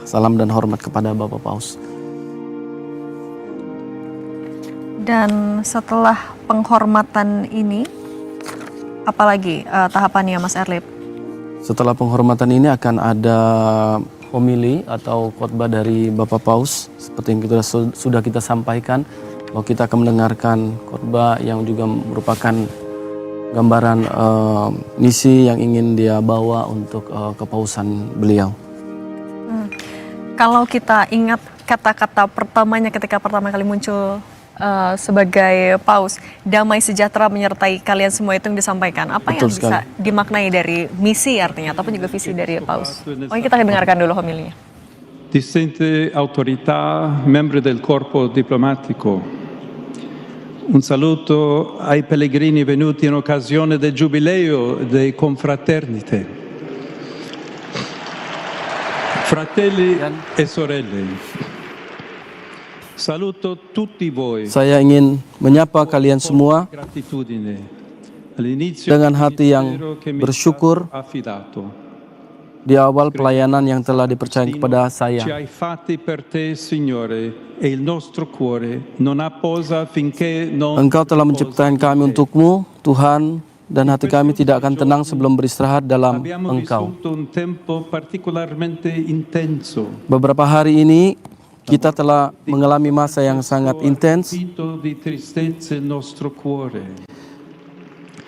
salam dan hormat kepada Bapak Paus. Dan setelah penghormatan ini, apalagi tahapannya Mas Erlip? Setelah penghormatan ini akan ada homili atau khotbah dari Bapak Paus. Seperti yang sudah kita sampaikan, bahwa kita akan mendengarkan khotbah yang juga merupakan gambaran misi yang ingin dia bawa untuk kepausan beliau. Kalau kita ingat kata-kata pertamanya ketika pertama kali muncul sebagai paus, damai sejahtera menyertai kalian semua, itu yang disampaikan. Apa Betul yang bisa sekali. dimaknai dari misi artinya, ataupun juga visi dari paus? Oke, kita dengarkan dulu homilinya. Distinte autorità, membri del corpo diplomatico, un saluto ai pellegrini venuti in occasione del Giubileo dei Confraternite. Fratelli e sorelle, saluto tutti voi. Saya ingin menyapa kalian semua Gratitudine all'inizio dengan hati yang del ministero che mi bersyukur è affidato. di awal pelayanan yang telah dipercayakan kepada Ci saya. hai fatti per te, Signore, e il nostro cuore non ha posa finché non Engkau telah menciptakan kami untukmu, Tuhan, dan hati kami tidak akan tenang sebelum beristirahat dalam abbiamo Engkau. vissuto un tempo particolarmente intenso. Beberapa hari ini kita telah mengalami masa yang sangat intens. Vito di tristezza il nostro cuore.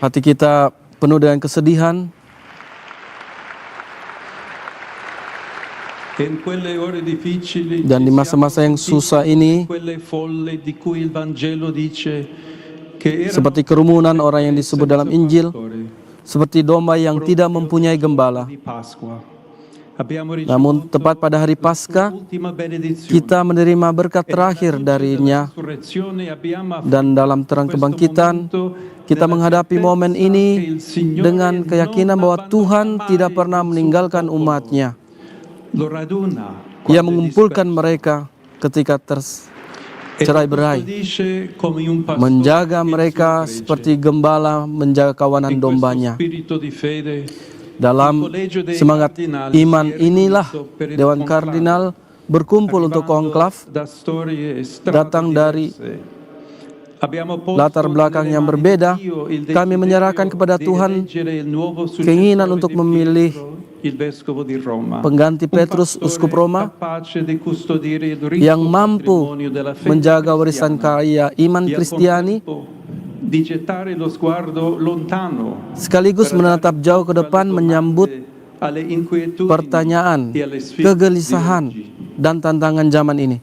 Hati kita penuh dengan kesedihan. E in quelle ore difficili Dan di ci masa-masa yang siamo susah sentiti ini, quelle folle di cui il Vangelo dice che erano seperti kerumunan orang yang disebut dalam Injil, seperti domba yang tidak mempunyai gembala. di Pasqua. Abbiamo Namun tepat pada hari Paskah, l'ultima benedizione. kita menerima berkat terakhir darinya. Dan dalam terang kebangkitan, kita menghadapi momen ini dengan keyakinan bahwa Tuhan tidak pernah meninggalkan umatnya. Ia mengumpulkan mereka ketika cerai-berai, menjaga mereka seperti gembala menjaga kawanan dombanya. Dalam semangat iman inilah Dewan Kardinal berkumpul untuk konklav, datang dari latar belakang yang berbeda. Kami menyerahkan kepada Tuhan keinginan untuk memilih pengganti Petrus, Uskup Roma, yang mampu menjaga warisan karya iman Kristiani, sekaligus menatap jauh ke depan, menyambut pertanyaan, kegelisahan, dan tantangan zaman ini.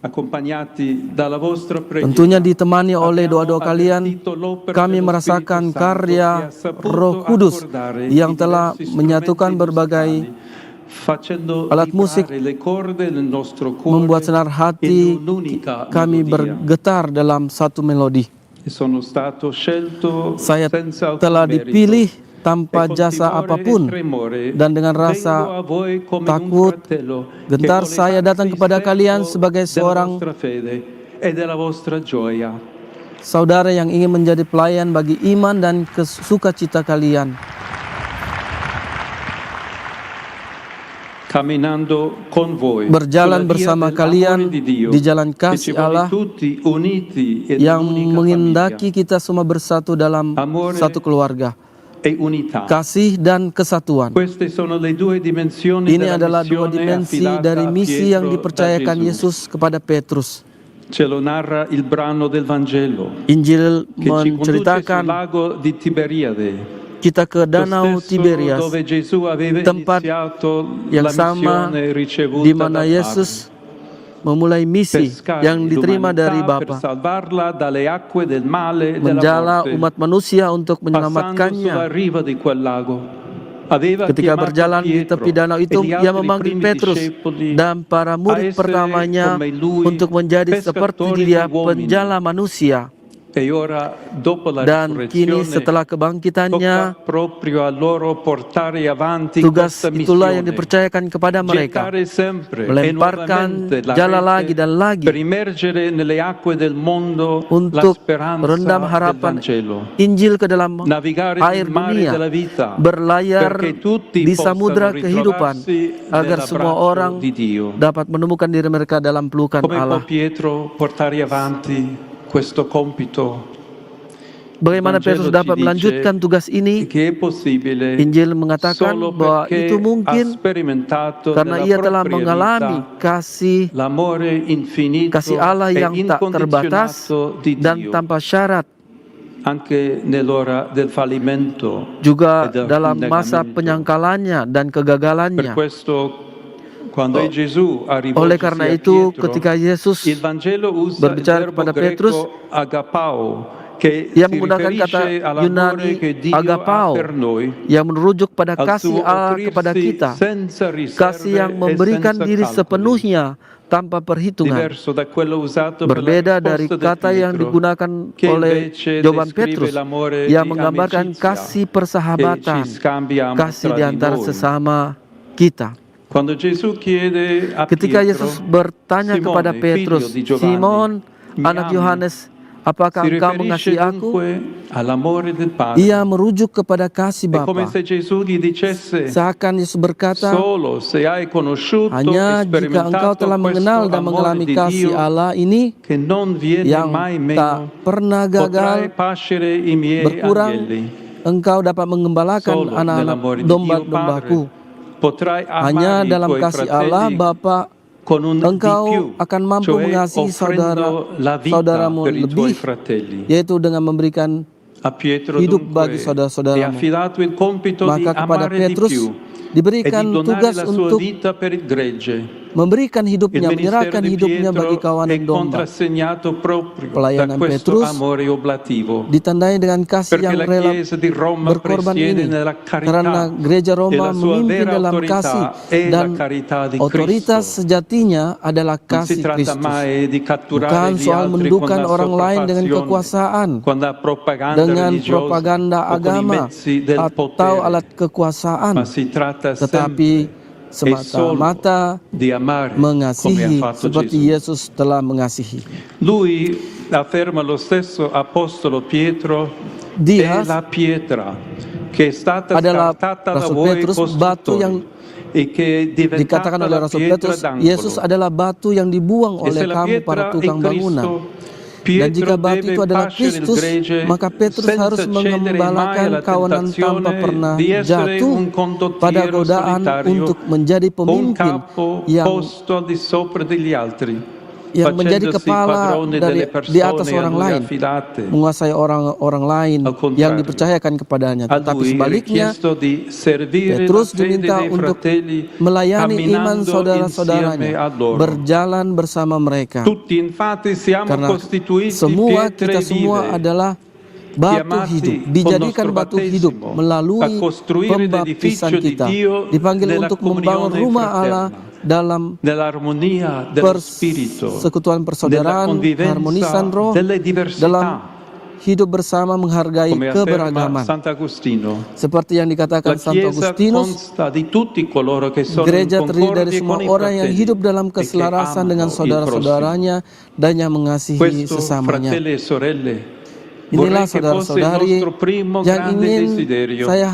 Tentunya ditemani oleh doa-doa kalian, kami merasakan karya Roh Kudus yang telah menyatukan berbagai alat musik, membuat senar hati kami bergetar dalam satu melodi. Saya telah dipilih tanpa jasa apapun, dan dengan rasa takut, gentar saya datang kepada kalian sebagai seorang saudara yang ingin menjadi pelayan bagi iman dan sukacita kalian. Berjalan bersama kalian di jalan kasih Allah yang menghendaki kita semua bersatu dalam satu keluarga. Kasih dan kesatuan. Ini adalah dua dimensi dari misi yang dipercayakan Yesus kepada Petrus. Injil menceritakan kita ke Danau Tiberias, tempat yang sama di mana Yesus memulai misi yang diterima dari Bapa, menjala umat manusia untuk menyelamatkannya. Ketika berjalan di tepi danau itu, ia memanggil Petrus dan para murid pertamanya untuk menjadi seperti dia, penjala manusia. E ora, dopo la Dan kini risurrezione, setelah tocca kebangkitannya, proprio a loro portare avanti tugas questa itulah yang missione, dipercayakan kepada mereka, gettare sempre e melemparkan nuovamente la jala lagi rete dan lagi per immergere nelle acque del mondo la untuk speranza merendam del harapan Vangelo, Injil ke dalam navigare air nel mare dunia, della vita, berlayar perché tutti di possano samudra kehidupan, ritrovarsi agar semua nell'abbraccio orang di Dio. dapat menemukan diri mereka dalam pelukan Come può Allah. Pietro portare avanti questo compito? Bagaimana Petrus dapat melanjutkan tugas ini? Che è possibile Injil mengatakan solo bahwa perché itu ha mungkin sperimentato karena nella ia telah propria mengalami vita kasih l'amore infinito Allah e yang tak terbatas incondizionato di dan Dio, tanpa syarat, anche nell'ora del fallimento juga e del dalam masa negamento. penyangkalannya dan Per kegagalannya. questo, quando Gesù ha Oleh rivolto karena a itu, Pietro, ketika Yesus il Vangelo usa il berbicara verbo kepada Petrus, greco agapao, che ia si menggunakan kata riferisce all'amore Yunani che Dio ha agapao per noi, yang merujuk pada al kasih suo Allah kepada offrirsi kita, senza kasih yang riserve e memberikan senza diri calcoli, sepenuhnya tanpa perhitungan. diverso da quello usato per la Berbeda dari risposta di kata yang Pietro, digunakan che oleh invece jawaban descrive Petrus l'amore yang di menggambarkan amicizia kasih che persahabatan, ci scambiamo kasih tra di di antara noi. sesama kita. Quando Gesù chiede a Ketika Pietro, Yesus bertanya kepada Simone, Petrus, figlio di Giovanni, Simon, mi anak ami? Yohanes, apakah Si engkau riferisce mengasihi aku? dunque all'amore del Padre. Ia merujuk kepada kasih È come Bapa. se Gesù gli dicesse, Seakan Yesus berkata, solo se hai conosciuto hanya e jika engkau sperimentato telah mengenal questo dan amore mengalami di kasih Dio Allah ini che non viene yang mai tak meno, pernah potrai gagal, pascere i miei berkurang, agnelli. engkau dapat mengembalakan Solo anak-anak nell'amore di Dio Padre domba-dombaku. potrai Hanya amare i dalam tuoi kasih Allah fratelli Bapa, con un di engkau più, akan mampu cioè mengasihi offrendo la vita saudaramu per i tuoi lebih, fratelli. yaitu dengan memberikan A Pietro hidup dunque bagi è saudara-saudaramu. affidato il compito di Maka kepada amare di Petrus più e diberikan di donare tugas la sua untuk vita per il gregge. memberikan Il hidupnya, ministero menyerahkan di hidupnya bagi Pietro kawanan è domba. contrassegnato proprio da Pelayanan questo Petrus amore oblativo, ditandai dengan kasih perché yang la rela Chiesa di Roma berkorban presiede ini, nella karena carità gereja e Roma la sua memimpin vera dalam autorità kasih è la dan carità di otoritas Cristo. sejatinya adalah Non si kasih tratta Kristus. mai di catturare Bukan gli soal altri con mendudukan la orang lain dengan sopraffazione, kekuasaan, con la propaganda dengan religiosa propaganda o con i agama mezzi del atau potere, alat kekuasaan, ma si tratta tetapi sempre e solo semata-mata di amare come ha mengasihi fatto seperti Gesù. Yesus telah mengasihi. Lui afferma lo stesso apostolo Pietro, è Dia la pietra che è stata adalah scartata da Rasul voi Petrus, batu yang costruttori e che è dikatakan diventata oleh la Rasul pietra Petrus, Yesus d'angolo. adalah batu yang dibuang E oleh se la kamu para pietra è tukang bangunan. Cristo, Dan jika Pietro batu deve itu adalah pascere il Kristus, gregge maka Petrus harus senza cedere mai mengembalakan alla kawanan tanpa tentazione pernah di essere jatuh un pada condottiero godaan solitario untuk menjadi o un pemimpin capo yang posto al di sopra degli altri, menjadi facendosi kepala padrone delle di atas persone a orang lui lain, affidate. menguasai orang lain Al contrario, yang dipercayakan kepadanya. A Tetapi lui è sebaliknya, richiesto di servire la Petrus fede diminta dei untuk fratelli melayani iman camminando insieme saudara-saudaranya, a loro. berjalan bersama mereka. Tutti infatti siamo Karena costituiti semua pietre kita semua vive, adalah batu chiamati hidup, con dijadikan nostro batu battesimo hidup a melalui costruire pembaptisan l'edificio di kita, Dio dipanggil nella untuk membangun comunione rumah Allah fraterna, dalam nell'armonia dello spirito, persekutuan nella persaudaraan, convivenza keharmonisan roh, delle dalam diversità, hidup bersama menghargai come afferma keberagaman. Sant'Agostino. Seperti yang La dikatakan Santo Chiesa Agustinus, consta di tutti coloro che sono in gereja terdiri dari concordia semua con i orang yang fratelli hidup dalam e che keselarasan dengan amano il prossimo. saudara-saudaranya dan yang mengasihi Questo, sesamanya. fratelli e sorelle, Inilah vorrei che fosse il saudara-saudari nostro primo yang grande ingin desiderio. saya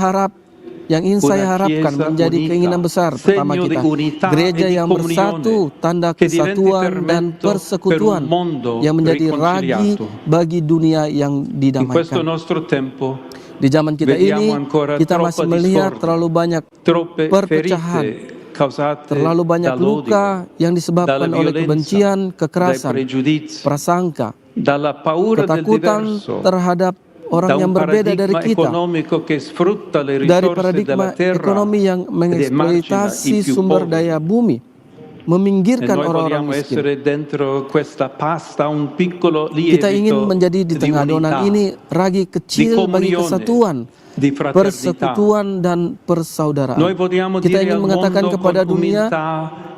harapkan Chiesa menjadi unita, keinginan besar pertama segno di kita. unità Gereja e di yang bersatu, comunione, tanda che diventi kesatuan dan fermento persekutuan per un mondo yang menjadi ragi riconciliato. bagi dunia yang In questo didamaikan. nostro tempo Di zaman kita vediamo ini, ancora kita troppa masih melihat discordia, terlalu banyak troppe perpecahan, ferite causate terlalu banyak dall'odio, luka yang disebabkan dalla oleh violenza, kebencian, dai kekerasan, pregiudizi, prasangka, dalla paura del ketakutan diverso, terhadap orang da yang un berbeda dari paradigma kita, economico che sfrutta le dari risorse paradigma della terra ekonomi yang ed emargina mengeksploitasi i più sumber poveri. daya bumi, E meminggirkan noi orang-orang vogliamo miskin. essere dentro questa pasta un piccolo Kita ingin lievito menjadi di di tengah adonan unità, ini ragi di kecil bagi comunione, kesatuan, di fraternità. persekutuan dan persaudaraan. Noi vogliamo Kita dire ingin al mengatakan mondo kepada con dunia umiltà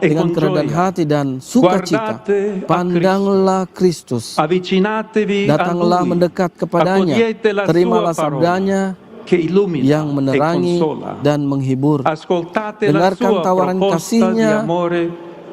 e dengan con kerendahan gioia, hati dan sukacita, guardate a pandanglah Kristus, avvicinatevi a datanglah Lui, mendekat kepadanya, accogliete la terimalah sua parola sabdanya che illumina yang e menerangi consola. dan menghibur. Ascoltate la Dengarkan sua tawaran proposta di kasih-Nya amore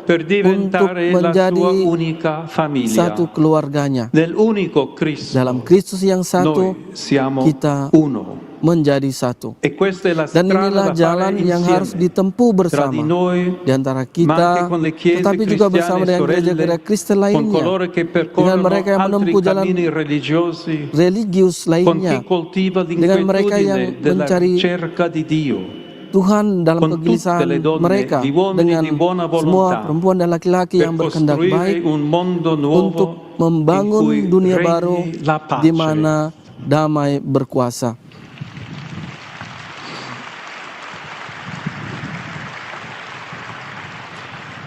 per diventare la menjadi sua unica famiglia. satu keluarganya. Nell'unico Cristo Dalam Kristus yang satu, noi siamo kita uno. menjadi satu. E questa è la Dan strada inilah da jalan fare yang harus insieme ditempuh tra di bersama noi, di antara ma kita, anche con le chiese tetapi juga bersama cristiane dengan sorelle, gereja-gereja Kristen con lainnya, coloro che dengan percorrono mereka yang altri menempuh jalan cammini religiosi, religius con lainnya, chi coltiva dengan mereka yang l'inquietudine della mencari ricerca di Dio, Tuhan dalam con tutte kegelisahan le donne mereka, di uomini dengan di buona semua volontà, perempuan dan laki-laki per yang berkehendak costruire baik un mondo untuk nuovo in membangun cui dunia regni baru la pace. di mana damai berkuasa.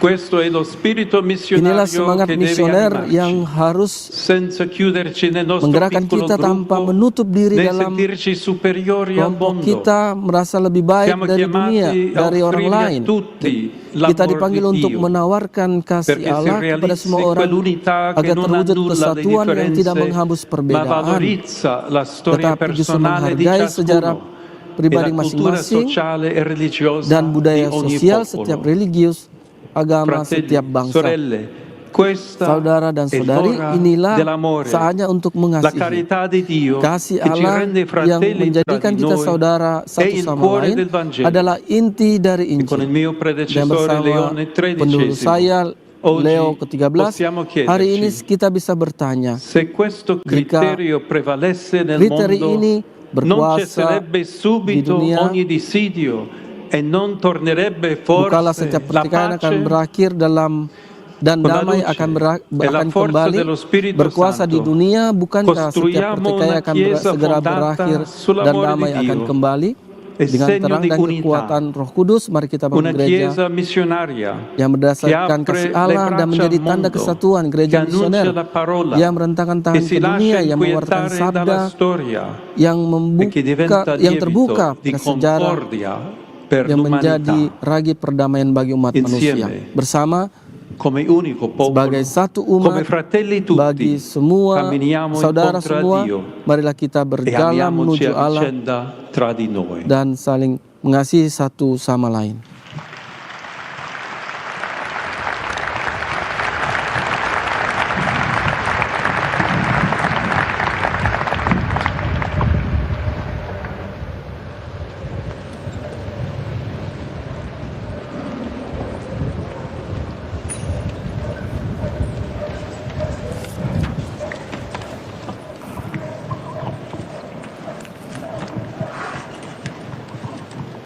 Questo è lo spirito Inilah missionario semangat che deve misioner animarci, yang harus senza chiuderci nel nostro menggerakkan piccolo kita tanpa gruppo, menutup diri né dalam sentirci superiori al kelompok mondo. kita, merasa lebih baik Siamo dari dunia, chiamati a dari orang offrire a lain. tutti Kita l'amor dipanggil di untuk Dio, menawarkan kasih perché si Allah kepada realizzi semua orang quell'unità che agar non terwujud annulla le kesatuan yang tidak differenze, menghapus ma perbedaan, valorizza la storia tetapi justru personale di menghargai sejarah ciascuno e pribadi la cultura masing-masing sociale e religiosa dan di budaya ogni sosial setiap popolo. religius, agama setiap Fratelli, bangsa. sorelle, questa Saudara dan è saudari, l'ora inilah dell'amore, saatnya untuk la mengasihi. carità di Dio Kasih che ci Allah rende yang fratelli tra menjadikan di kita noi saudara è satu il sama cuore lain del Vangelo. adalah inti dari E con il Injil. mio Dan predecessore bersama Leone pendahulu saya, oggi Leo ke-13, possiamo hari ini chiederci kita bisa bertanya, se questo criterio prevalesse nel kriteri mondo, ini non berkuasa cesserebbe di subito dunia, ogni dissidio e non tornerebbe bukalah forse setiap la pertikaian akan pace berakhir dalam dan con la damai luce akan e la akan forza kembali dello Spirito berkuasa di Santo. dunia. Bukankah setiap Costruiamo pertikaian una akan chiesa segera fondata berakhir dan sull'amore di damai akan Dio kembali e dengan segno terang di dan unità. kekuatan Roh Kudus? Mari kita bangun Una gereja chiesa missionaria yang berdasarkan che apre kasih le Allah dan braccia menjadi al tanda mondo, kesatuan, che gereja annuncia misioner la parola, yang merentangkan che tangan si ke lascia dunia, yang mengeluarkan inquietare sabda, dalla storia yang e che diventa yang terbuka lievito di pada sejarah, concordia per yang menjadi l'umanità ragi perdamaian bagi umat manusia. insieme Bersama come unico popolo, sebagai satu come umat, fratelli bagi tutti, semua camminiamo saudara incontro a semua, Dio marilah kita e berjalan amiamoci menuju a Allah vicenda tra di noi. dan saling mengasihi satu sama lain.